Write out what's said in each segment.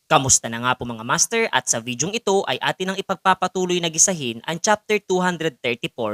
Kamusta na nga po mga master at sa videong ito ay atin ang ipagpapatuloy na gisahin ang chapter 234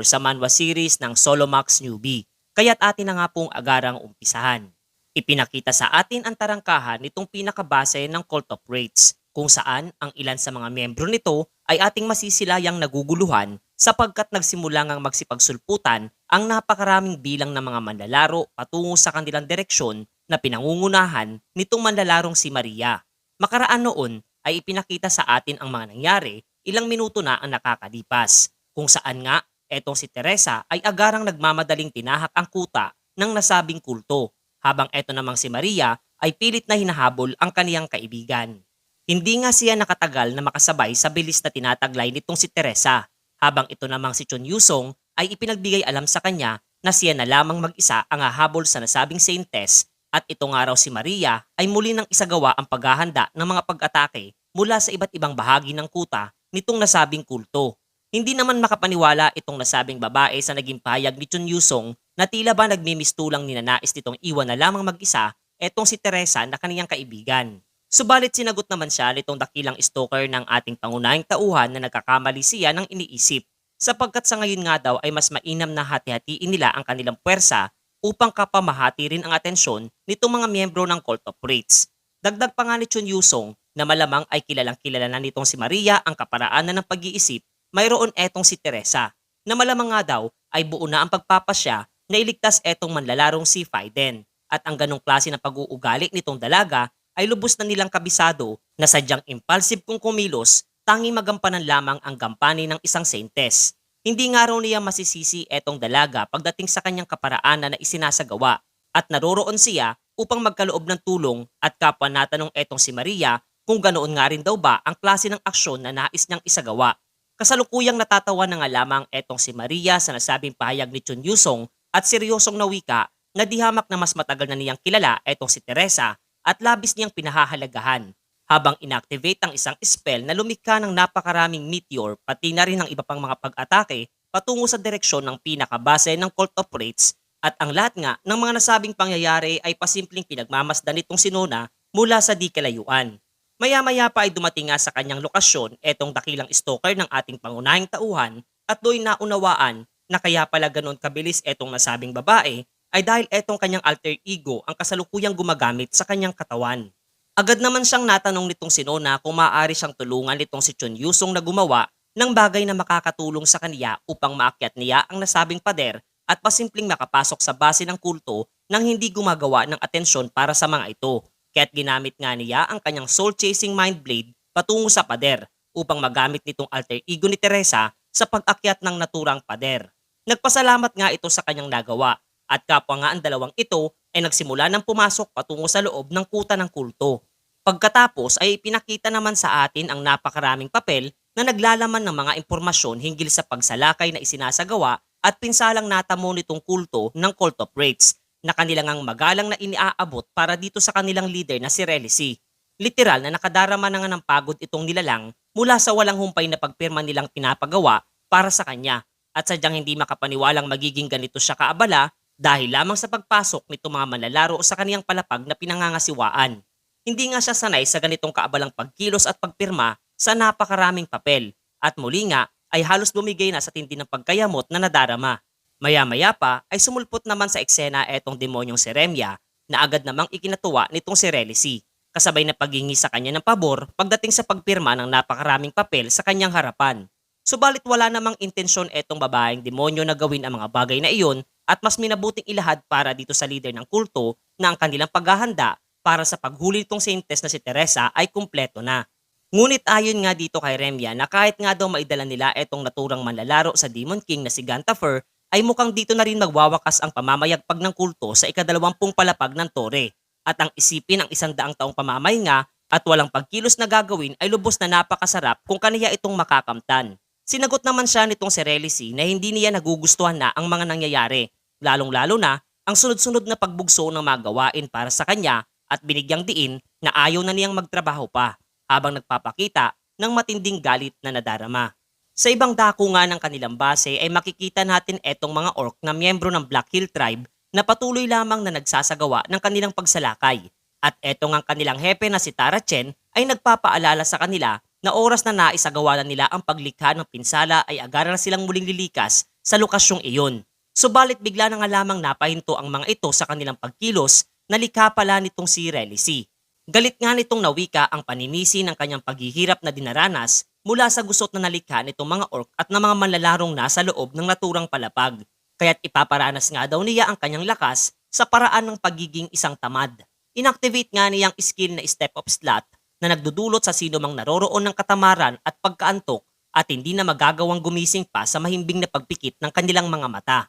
sa manhwa series ng Solomax Newbie. Kaya't atin na nga pong agarang umpisahan. Ipinakita sa atin ang tarangkahan nitong pinakabase ng Cult of Wraiths kung saan ang ilan sa mga miyembro nito ay ating masisilayang naguguluhan sapagkat nagsimula ngang magsipagsulputan ang napakaraming bilang ng mga manlalaro patungo sa kanilang direksyon na pinangungunahan nitong manlalarong si Maria. Makaraan noon ay ipinakita sa atin ang mga nangyari ilang minuto na ang nakakalipas, kung saan nga etong si Teresa ay agarang nagmamadaling tinahak ang kuta ng nasabing kulto, habang eto namang si Maria ay pilit na hinahabol ang kaniyang kaibigan. Hindi nga siya nakatagal na makasabay sa bilis na tinataglay nitong si Teresa, habang ito namang si Chun Yusong ay ipinagbigay alam sa kanya na siya na lamang mag-isa ang hahabol sa nasabing Saintess. At ito nga raw si Maria ay muli nang isagawa ang paghahanda ng mga pag-atake mula sa iba't ibang bahagi ng kuta nitong nasabing kulto. Hindi naman makapaniwala itong nasabing babae sa naging pahayag ni Chun Yusong na tila ba nagmimistulang ninanais nitong iwan na lamang mag-isa etong si Teresa na kaniyang kaibigan. Subalit sinagot naman siya nitong dakilang stalker ng ating pangunahing tauhan na nagkakamali siya ng iniisip, sapagkat sa ngayon nga daw ay mas mainam na hati-hatiin nila ang kanilang puwersa upang kapamahati rin ang atensyon nitong mga miyembro ng Cult of Wraiths. Dagdag pa nga ni Chun Yusong na malamang ay kilalang kilala na nitong si Maria ang kaparaanan ng pag-iisip, mayroon etong si Teresa, na malamang nga daw ay buo na ang pagpapasya na iligtas etong manlalarong si Faiden. At ang ganong klase ng pag-uugali nitong dalaga ay lubos na nilang kabisado na sadyang impulsive kung kumilos, tanging magampanan lamang ang gampani ng isang saintess. Hindi nga raw niya masisisi etong dalaga pagdating sa kanyang kaparaanan na isinasagawa, at naroroon siya upang magkaloob ng tulong at kapwa natanong etong si Maria kung ganoon nga rin daw ba ang klase ng aksyon na nais niyang isagawa. Kasalukuyang natatawa na nga lamang etong si Maria sa nasabing pahayag ni Chun Yusong at seryosong na wika na dihamak na mas matagal na niyang kilala etong si Teresa at labis niyang pinahahalagahan, habang inactivate ang isang spell na lumikha ng napakaraming meteor pati na rin ang iba pang mga pag-atake patungo sa direksyon ng pinakabase ng Cult of Wraiths, at ang lahat nga ng mga nasabing pangyayari ay pasimpleng pinagmamasdan nitong si Nona mula sa di kalayuan. Maya-maya pa ay dumating nga sa kanyang lokasyon etong dakilang stalker ng ating pangunahing tauhan at do'y naunawaan na kaya pala ganon kabilis etong nasabing babae ay dahil etong kanyang alter ego ang kasalukuyang gumagamit sa kanyang katawan. Agad naman siyang natanong nitong si Nona kung maaari siyang tulungan nitong si Chun Yusong na gumawa ng bagay na makakatulong sa kaniya upang maakyat niya ang nasabing pader at pasimpleng makapasok sa base ng kulto nang hindi gumagawa ng atensyon para sa mga ito. Kaya't ginamit nga niya ang kanyang soul-chasing mind blade patungo sa pader upang magamit nitong alter ego ni Teresa sa pag-akyat ng naturang pader. Nagpasalamat nga ito sa kanyang nagawa at kapwa nga ang dalawang ito ay nagsimula ng pumasok patungo sa loob ng kuta ng kulto. Pagkatapos ay ipinakita naman sa atin ang napakaraming papel na naglalaman ng mga impormasyon hinggil sa pagsalakay na isinasagawa at pinsalang natamo nitong kulto ng Cult of Wraiths na kanilang ang magalang na iniaabot para dito sa kanilang leader na si Relici. Literal na nakadarama na nga ng pagod itong nilalang mula sa walang humpay na pagpirma nilang pinapagawa para sa kanya, at sadyang hindi makapaniwalang magiging ganito siya kaabala dahil lamang sa pagpasok nito mga manlalaro sa kaniyang palapag na pinangangasiwaan. Hindi nga siya sanay sa ganitong kaabalang pagkilos at pagpirma sa napakaraming papel, at muli nga ay halos bumigay na sa tindi ng pagkayamot na nadarama. Maya-maya pa ay sumulpot naman sa eksena etong demonyong si Remya na agad namang ikinatuwa nitong si Relici, kasabay na paghingi sa kanya ng pabor pagdating sa pagpirma ng napakaraming papel sa kanyang harapan. Subalit wala namang intensyon etong babaeng demonyo na gawin ang mga bagay na iyon, at mas minabuting ilahad para dito sa leader ng kulto na ang kanilang paghahanda para sa paghuli nitong saintess na si Teresa ay kumpleto na. Ngunit ayon nga dito kay Remya na kahit nga daw maidala nila etong naturang manlalaro sa Demon King na si Gantafer, ay mukhang dito na rin magwawakas ang pamamayagpag ng kulto sa ika-20 palapag ng tore. At ang isipin ang 100 taong pamamahinga at walang pagkilos na gagawin ay lubos na napakasarap kung kaniya itong makakamtan. Sinagot naman siya nitong si Relici na hindi niya nagugustuhan na ang mga nangyayari, lalong-lalo na ang sunod-sunod na pagbugso ng mga gawain para sa kanya, at binigyang diin na ayaw na niyang magtrabaho pa, habang nagpapakita ng matinding galit na nadarama. Sa ibang dako nga ng kanilang base ay makikita natin etong mga orc na miyembro ng Black Hill Tribe na patuloy lamang na nagsasagawa ng kanilang pagsalakay, At eto ngang kanilang hepe na si Tara Chen ay nagpapaalala sa kanila na oras na naisagawa na nila ang paglikha ng pinsala ay agara na silang muling lilikas sa lokasyong iyon. Subalit bigla na nga lamang napahinto ang mga ito sa kanilang pagkilos na likha pala nitong si Relici. Galit nga nitong nawika ang paninisi ng kanyang paghihirap na dinaranas mula sa gusot na nalikha nitong mga orc at ng mga manlalarong nasa loob ng naturang palapag. Kaya't ipaparanas nga daw niya ang kanyang lakas sa paraan ng pagiging isang tamad. Inactivate nga niyang skill na step of slot na nagdudulot sa sino mang naroroon ng katamaran at pagkaantok at hindi na magagawang gumising pa sa mahimbing na pagpikit ng kanilang mga mata.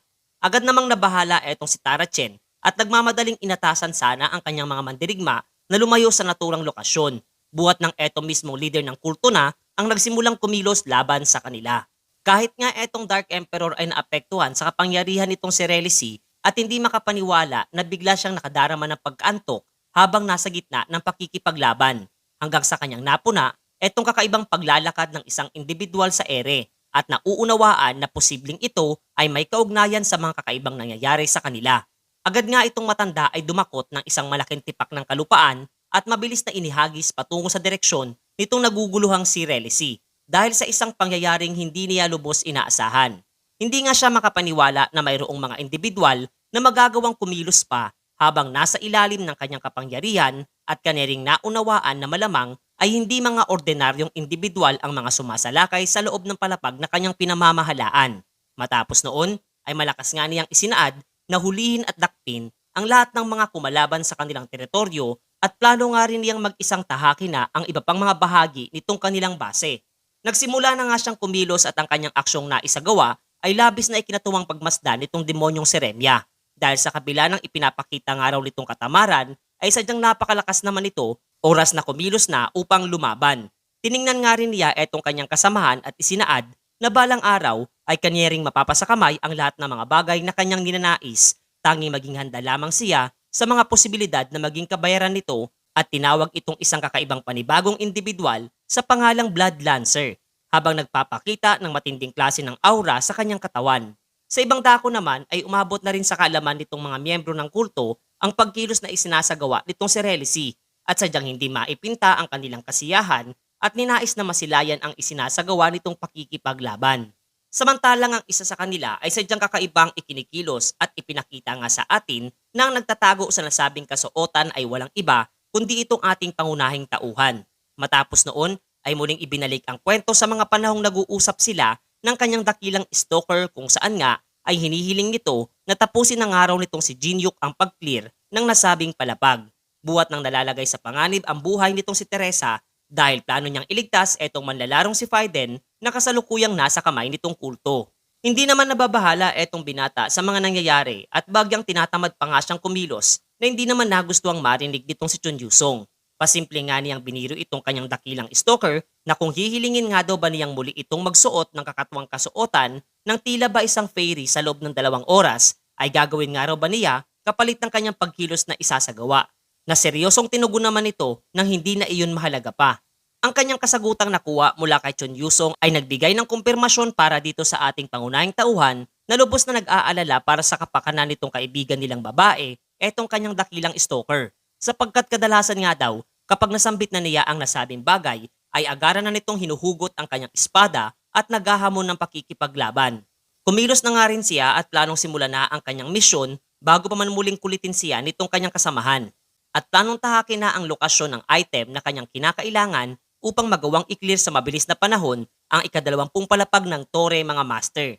Agad namang nabahala etong si Tara Chen at nagmamadaling inatasan sana ang kanyang mga mandirigma na lumayo sa naturang lokasyon, buhat ng eto mismong leader ng kulto na ang nagsimulang kumilos laban sa kanila. Kahit nga etong Dark Emperor ay naapektuhan sa kapangyarihan nitong si Relici at hindi makapaniwala na bigla siyang nakadarama ng pagkaantok habang nasa gitna ng pakikipaglaban, hanggang sa kanyang napuna etong kakaibang paglalakad ng isang individual sa ere at nauunawaan na posibleng ito ay may kaugnayan sa mga kakaibang nangyayari sa kanila. Agad nga itong matanda ay dumakot ng isang malaking tipak ng kalupaan at mabilis na inihagis patungo sa direksyon nitong naguguluhang si Relici dahil sa isang pangyayaring hindi niya lubos inaasahan. Hindi nga siya makapaniwala na mayroong mga individual na magagawang kumilos pa habang nasa ilalim ng kanyang kapangyarihan at kaniring naunawaan na malamang ay hindi mga ordinaryong individual ang mga sumasalakay sa loob ng palapag na kanyang pinamamahalaan. Matapos noon ay malakas nga niyang isinaad na hulihin at dakpin ang lahat ng mga kumalaban sa kanilang teritoryo at plano nga rin niyang mag-isang tahaki na ang iba pang mga bahagi nitong kanilang base. Nagsimula na nga siyang kumilos at ang kanyang aksyong naisagawa ay labis na ikinatuwang pagmasdan nitong demonyong si Remya. Dahil sa kabila ng ipinapakita nga raw nitong katamaran ay sadyang napakalakas naman ito, oras na kumilos na upang lumaban. Tiningnan nga rin niya etong kanyang kasamahan at isinaad na balang araw ay kanyering mapapasakamay ang lahat ng mga bagay na kanyang ninanais, tanging maging handa lamang siya sa mga posibilidad na maging kabayaran nito at tinawag itong isang kakaibang panibagong individual sa pangalang Blood Lancer habang nagpapakita ng matinding klase ng aura sa kanyang katawan. Sa ibang dako naman ay umabot na rin sa kaalaman nitong mga miyembro ng kulto ang pagkilos na isinasagawa nitong si Relici at sadyang hindi maipinta ang kanilang kasiyahan at ninais na masilayan ang isinasagawa nitong pakikipaglaban. Samantalang ang isa sa kanila ay sadyang kakaibang ikinikilos at ipinakita nga sa atin na ang nagtatago sa nasabing kasuotan ay walang iba kundi itong ating pangunahing tauhan. Matapos noon ay muling ibinalik ang kwento sa mga panahong nag-uusap sila ng kanyang dakilang stalker kung saan nga ay hinihiling nito na tapusin ng araw nitong si Jinyuk ang pag-clear ng nasabing palapag. Buhat ng nalalagay sa panganib ang buhay nitong si Teresa dahil plano niyang iligtas etong manlalarong si Faiden na kasalukuyang nasa kamay nitong kulto. Hindi naman nababahala etong binata sa mga nangyayari at bagyang tinatamad pa nga siyang kumilos na hindi naman nagustuhang marinig nitong si Chun Yusong. Pasimple nga niyang biniro itong kanyang dakilang stalker na kung hihilingin nga daw ba niyang muli itong magsuot ng kakatuwang kasuotan ng tila ba isang fairy sa loob ng 2 oras ay gagawin nga raw ba niya kapalit ng kanyang pagkilos na isasagawa. Na seryosong tinugon naman ito nang hindi na iyon mahalaga pa. Ang kanyang kasagutang nakuha mula kay Chun Yusong ay nagbigay ng kumpirmasyon para dito sa ating pangunahing tauhan na lubos na nag-aalala para sa kapakanan nitong kaibigan nilang babae, etong kanyang dakilang stalker. Sapagkat kadalasan nga daw, kapag nasambit na niya ang nasabing bagay, ay agaran na nitong hinuhugot ang kanyang espada at naghahamon ng pakikipaglaban. Kumilos na nga rin siya at planong simulan na ang kanyang misyon bago pa man muling kulitin siya nitong kanyang kasamahan. At planong tahakin na ang lokasyon ng item na kanyang kinakailangan upang magawang i-clear sa mabilis na panahon ang ika-20 palapag ng Tore mga master.